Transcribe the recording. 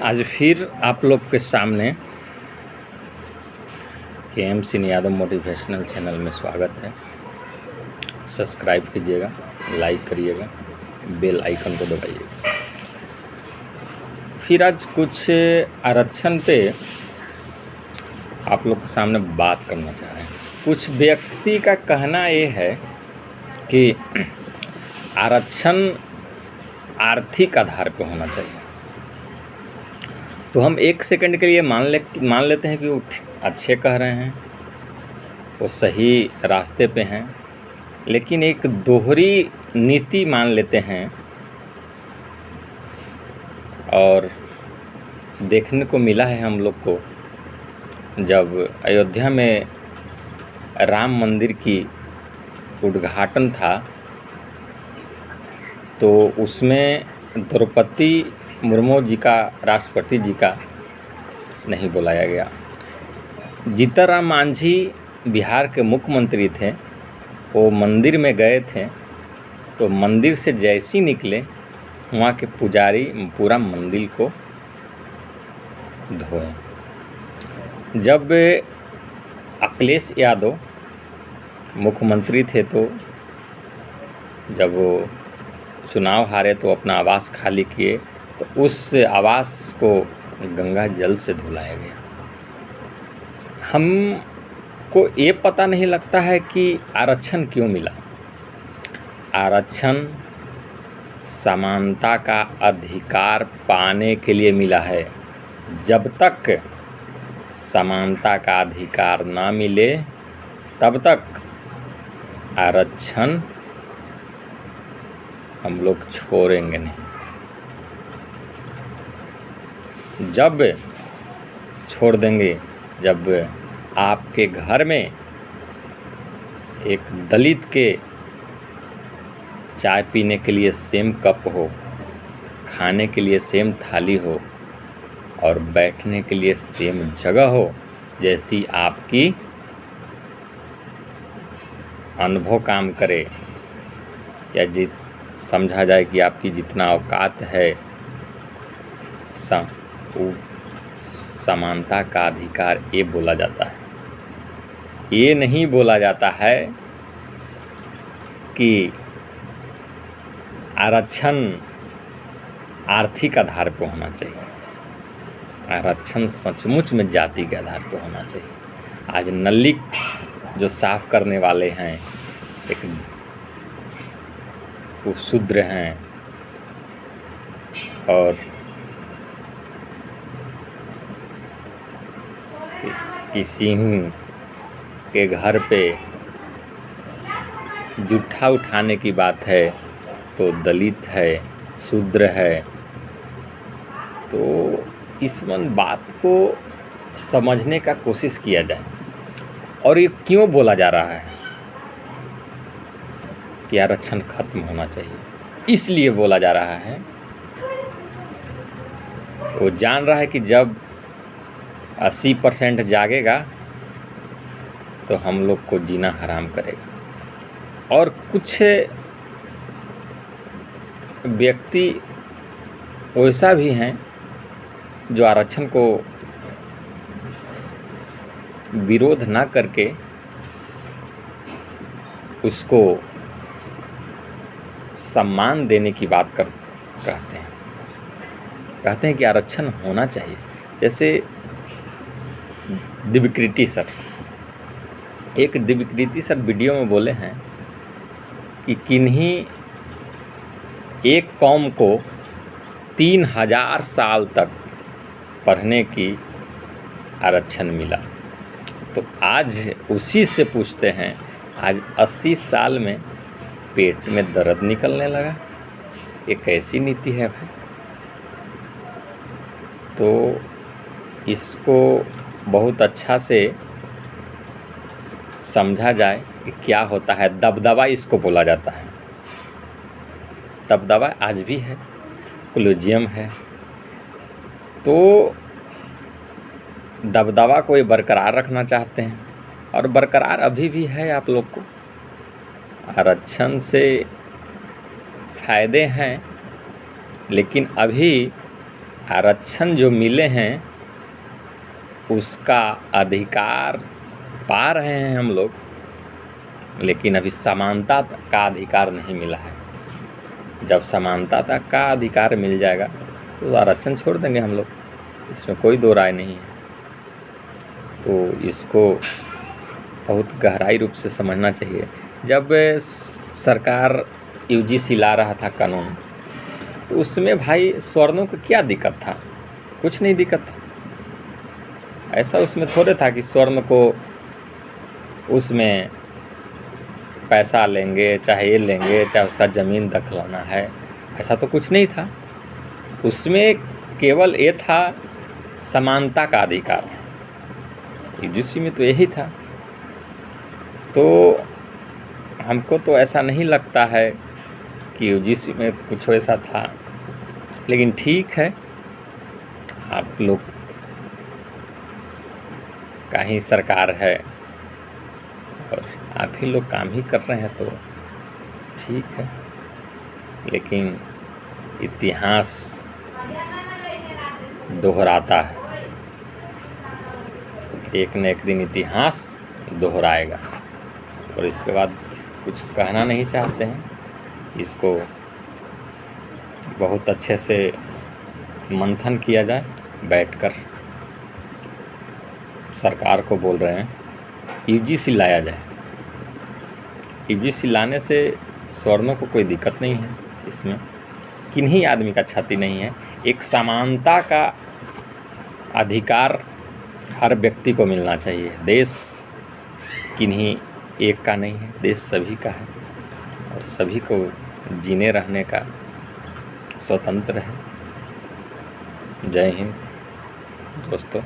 आज फिर आप लोग के सामने KM Singh Yadav motivational channel में स्वागत है। सब्सक्राइब कीजिएगा, लाइक करिएगा, बेल आइकन को दबाइएगा। फिर आज कुछ आरक्षण पे आप लोग के सामने बात करना चाह रहे हैं। कुछ व्यक्ति का कहना ये है कि आरक्षण आर्थिक आधार पे होना चाहिए। तो हम एक सेकंड के लिए मान लेते हैं कि वो अच्छे कह रहे हैं, वो सही रास्ते पे हैं, लेकिन एक दोहरी नीति मान लेते हैं और देखने को मिला है हम लोग को। जब अयोध्या में राम मंदिर की उद्घाटन था तो उसमें द्रौपदी मुर्मू जी का, राष्ट्रपति जी का नहीं बुलाया गया। जीतन राम मांझी बिहार के मुख्यमंत्री थे, वो मंदिर में गए थे तो मंदिर से जैसे निकले वहाँ के पुजारी पूरा मंदिर को धोए। जब अखिलेश यादव मुख्यमंत्री थे तो जब वो चुनाव हारे तो अपना आवास खाली किए तो उस आवास को गंगा जल से धुलाया गया। हमको ये पता नहीं लगता है कि आरक्षण क्यों मिला। आरक्षण समानता का अधिकार पाने के लिए मिला है। जब तक समानता का अधिकार ना मिले तब तक आरक्षण हम लोग छोड़ेंगे नहीं। जब छोड़ देंगे जब आपके घर में एक दलित के चाय पीने के लिए सेम कप हो, खाने के लिए सेम थाली हो और बैठने के लिए सेम जगह हो, जैसी आपकी अनुभव काम करे या समझा जाए कि आपकी जितना औकात है, समानता का अधिकार ये बोला जाता है। ये नहीं बोला जाता है कि आरक्षण आर्थिक आधार पर होना चाहिए। आरक्षण सचमुच में जाति के आधार पर होना चाहिए। आज नली जो साफ करने वाले हैं एक वो शूद्र हैं और किसी के घर पे जूठा उठाने की बात है तो दलित है, शूद्र है। तो इस बात को समझने का कोशिश किया जाए। और ये क्यों बोला जा रहा है कि आरक्षण खत्म होना चाहिए? इसलिए बोला जा रहा है, वो जान रहा है कि जब 80% जागेगा तो हम लोग को जीना हराम करेगा। और कुछ व्यक्ति वैसा भी हैं जो आरक्षण को विरोध ना करके उसको सम्मान देने की बात कहते हैं कि आरक्षण होना चाहिए। जैसे दिव्यकृति सर, एक दिव्यकृति सर वीडियो में बोले हैं कि किन्हीं एक कौम को 3000 साल तक पढ़ने की आरक्षण मिला। तो आज उसी से पूछते हैं, आज 80 साल में पेट में दर्द निकलने लगा। ये कैसी नीति है भाई? तो इसको बहुत अच्छा से समझा जाए कि क्या होता है। दबदबा इसको बोला जाता है। दबदबा आज भी है, कोलिजियम है। तो दबदबा को ये बरकरार रखना चाहते हैं और बरकरार अभी भी है। आप लोग को आरक्षण से फ़ायदे हैं, लेकिन अभी आरक्षण जो मिले हैं उसका अधिकार पा रहे हैं हम लोग, लेकिन अभी समानता का अधिकार नहीं मिला है। जब समानता का अधिकार मिल जाएगा तो आरक्षण छोड़ देंगे हम लोग, इसमें कोई दो राय नहीं है। तो इसको बहुत गहराई रूप से समझना चाहिए। जब सरकार यूजीसी ला रहा था कानून, तो उसमें भाई स्वर्णों को क्या दिक्कत था? कुछ नहीं दिक्कत था। ऐसा उसमें थोड़े था कि स्वर्ण को उसमें पैसा लेंगे, चाहे ये लेंगे, चाहे उसका ज़मीन दखलाना है, ऐसा तो कुछ नहीं था। उसमें केवल ये था समानता का अधिकार। यूजीसी में तो यही था। तो हमको तो ऐसा नहीं लगता है कि यूजीसी में कुछ ऐसा था, लेकिन ठीक है, आप लोग का ही सरकार है और आप ही लोग काम ही कर रहे हैं, तो ठीक है। लेकिन इतिहास दोहराता है, एक न एक दिन इतिहास दोहराएगा। और इसके बाद कुछ कहना नहीं चाहते हैं, इसको बहुत अच्छे से मंथन किया जाए बैठकर। सरकार को बोल रहे हैं यूजीसी लाया जाए। यूजीसी लाने से स्वर्णों को कोई दिक्कत नहीं है, इसमें किन्हीं आदमी का क्षति नहीं है। एक समानता का अधिकार हर व्यक्ति को मिलना चाहिए। देश किन्हीं एक का नहीं है, देश सभी का है और सभी को जीने रहने का स्वतंत्र है। जय हिंद दोस्तों।